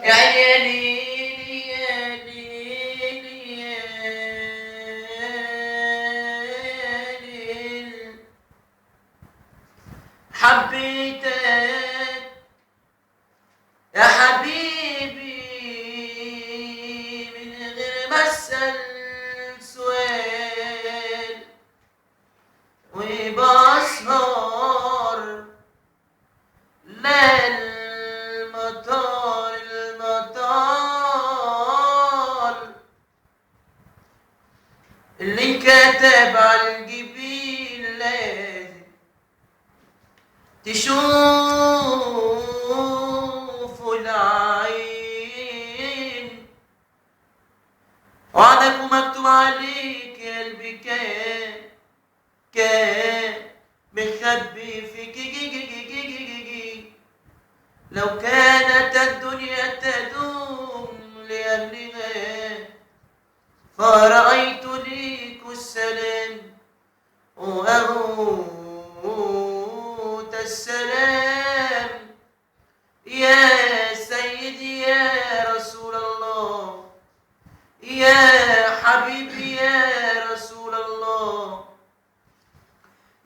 يا عيني يا ليل يا ليل حبيتك يا حبيبي من غير ما اسال سؤال وبسهر لا المطار اللي انكتب على الجبين لازم تشوفوا العين وعدك ومكتوب عليك يا قلبي كان مخبي فيك لو كانت الدنيا تدوم لأجلها فرأيت ليك السلام وأغوت السلام يا سيدي يا رسول الله يا حبيبي يا رسول الله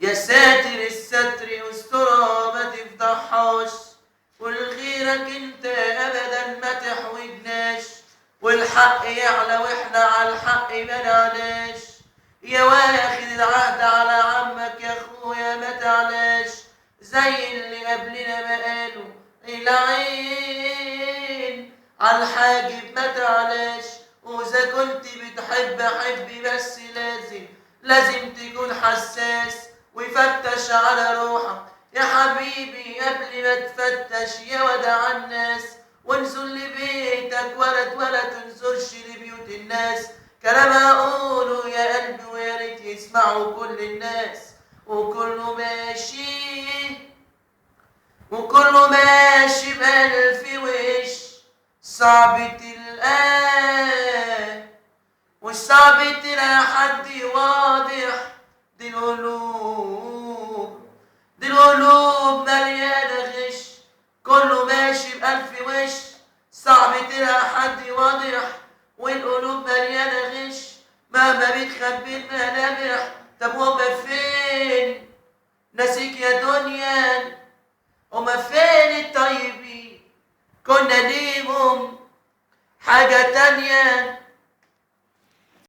يا ساتر الستر استرها ما تفتحهاش والغيرك انت ابدا ما تحوجناش والحق يعلى واحنا على الحق ما نعلاش يا واخد العهد على عمك يا اخويا ما تعلاش زي اللي قبلنا ما قالوا العين على الحاجب ما تعلاش واذا كنت بتحب حبي بس لازم تكون حساس ويفتش على روحك يا حبيبي قبل ما تفتش يا ودع الناس وانزل لبيتك ولا تنزلش لبيوت الناس كلام اقوله يا قلبي ويا ريت يسمعوا كل الناس وكله ماشي بألف وش صعب تلقاه والصعب تلاقي حد واضح دي القلوب مليانة غش كله ماشي بألف وش صعب تلاقي حد واضح والقلوب مليانة غش مهما بتخبي الملامح طب هما فين ناسيك يا دنيا هما فين الطيبين كنا ليهم حاجة تانية